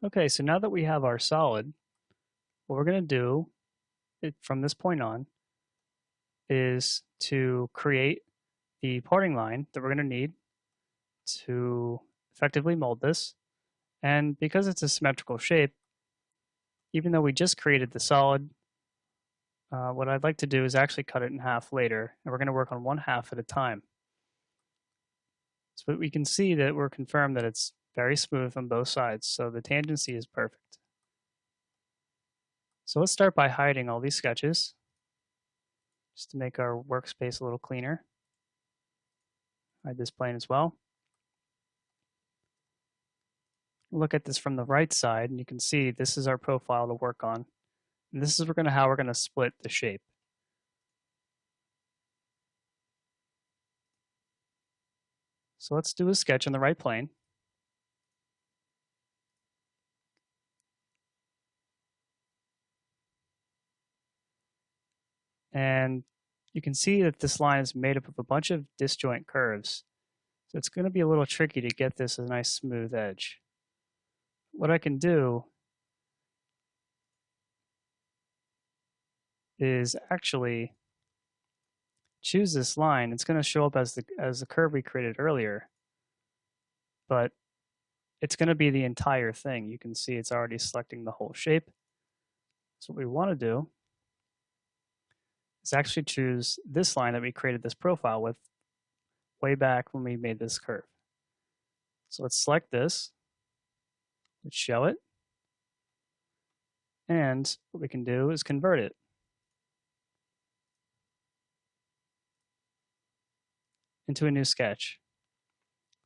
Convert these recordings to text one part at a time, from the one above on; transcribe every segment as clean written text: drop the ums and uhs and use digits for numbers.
Okay, so now that we have our solid, what we're going to do from this point on is to create the parting line that we're going to need to effectively mold this. And because it's a symmetrical shape, even though we just created the solid, what I'd like to do is actually cut it in half later, and we're going to work on one half at a time. So we can see that we're confirmed that it's very smooth on both sides, so the tangency is perfect. So let's start by hiding all these sketches, just to make our workspace a little cleaner. Hide this plane as well. Look at this from the right side, and you can see this is our profile to work on. And this is how we're going to split the shape. So let's do a sketch on the right plane. And you can see that this line is made up of a bunch of disjoint curves. So it's going to be a little tricky to get this a nice smooth edge. What I can do is actually choose this line. It's going to show up as the curve we created earlier, but it's going to be the entire thing. You can see it's already selecting the whole shape. So what we want to do is actually choose this line that we created this profile with way back when we made this curve. So let's select this, let's show it, and what we can do is convert it. Into a new sketch.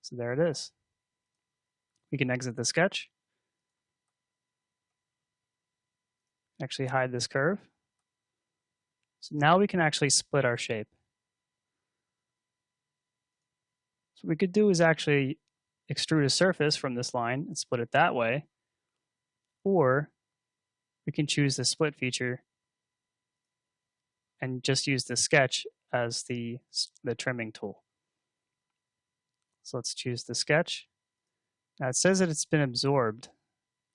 So there it is. We can exit the sketch, actually hide this curve. So now we can actually split our shape. So what we could do is actually extrude a surface from this line and split it that way, or we can choose the split feature and just use the sketch as the trimming tool. So let's choose the sketch. Now it says that it's been absorbed,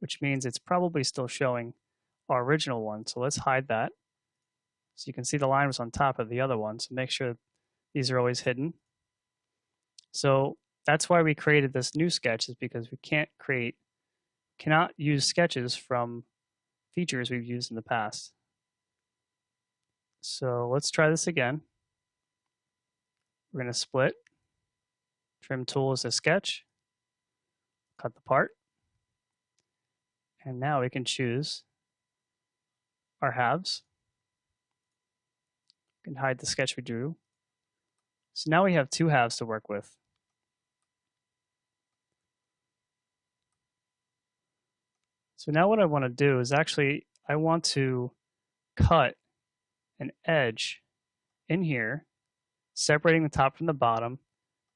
which means it's probably still showing our original one. So let's hide that. So you can see the line was on top of the other one, so make sure these are always hidden. So that's why we created this new sketch, is because we cannot use sketches from features we've used in the past. So let's try this again. We're going to split. Trim tool is a sketch. Cut the part. And now we can choose our halves. We can hide the sketch we drew. So now we have two halves to work with. So now what I want to do is actually, I want to cut an edge in here, separating the top from the bottom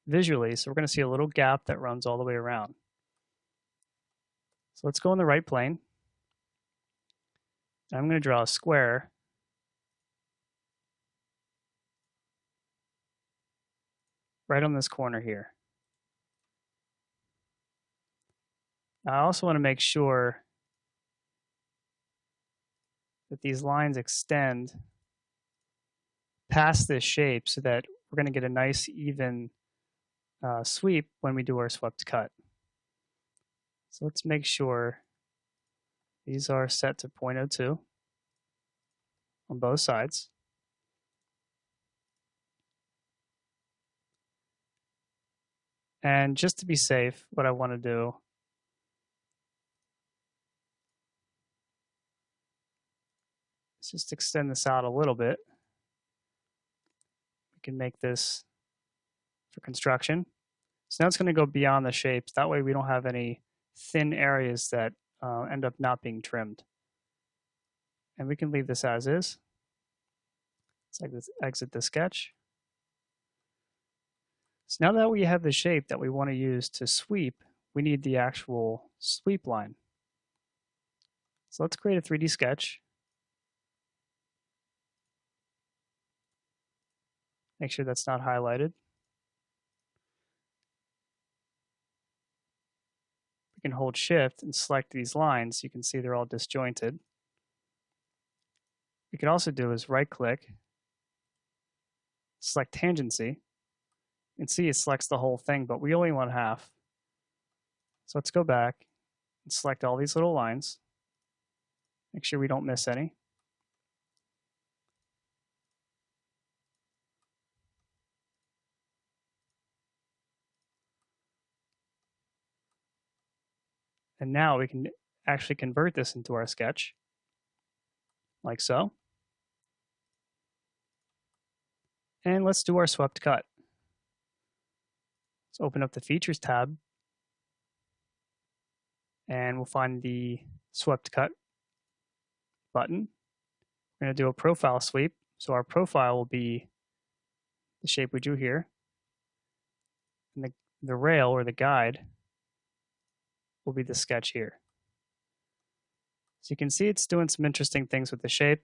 visually. So we're going to see a little gap that runs all the way around. So let's go in the right plane. I'm going to draw a square. Right on this corner here. I also want to make sure that these lines extend past this shape so that we're going to get a nice even sweep when we do our swept cut. So let's make sure these are set to 0.02 on both sides. And just to be safe, what I want to do is just extend this out a little bit. We can make this for construction. So now it's going to go beyond the shapes. That way we don't have any thin areas that end up not being trimmed. And we can leave this as is. Let's exit the sketch. So now that we have the shape that we want to use to sweep, we need the actual sweep line. So let's create a 3D sketch. Make sure that's not highlighted. we can hold Shift and select these lines. You can see they're all disjointed. We could also do is right-click, select tangency, and see it selects the whole thing, but we only want half. So let's go back and select all these little lines. Make sure we don't miss any. And now we can actually convert this into our sketch, like so. And let's do our swept cut. Let's open up the Features tab, and we'll find the swept cut button. We're going to do a profile sweep. So our profile will be the shape we drew here. And the rail or the guide will be the sketch here. So you can see it's doing some interesting things with the shape.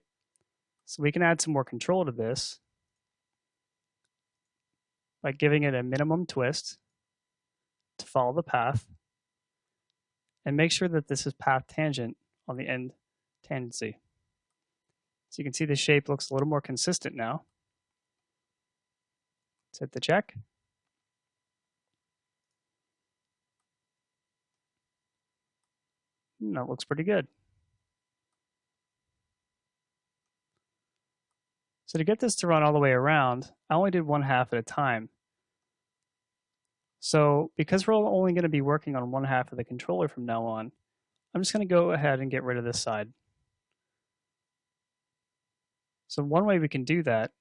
So we can add some more control to this by giving it a minimum twist to follow the path, and make sure that this is path tangent on the end tangency. So you can see the shape looks a little more consistent now. Let's hit the check. And that looks pretty good. So to get this to run all the way around, I only did one half at a time. So because we're only going to be working on one half of the controller from now on, I'm just going to go ahead and get rid of this side. So one way we can do that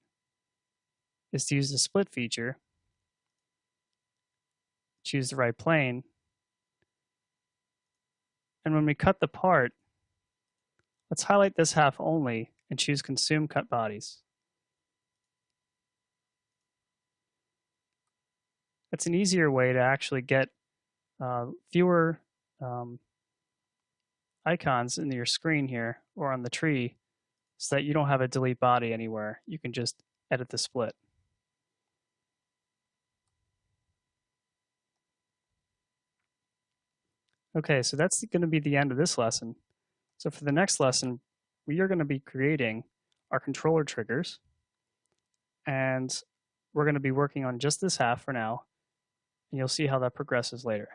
is to use the split feature, choose the right plane, and when we cut the part, let's highlight this half only and choose Consume Cut Bodies. It's an easier way to actually get fewer icons in your screen here or on the tree so that you don't have a delete body anywhere. You can just edit the split. Okay, so that's going to be the end of this lesson. So for the next lesson, we are going to be creating our controller triggers, and we're going to be working on just this half for now, and you'll see how that progresses later.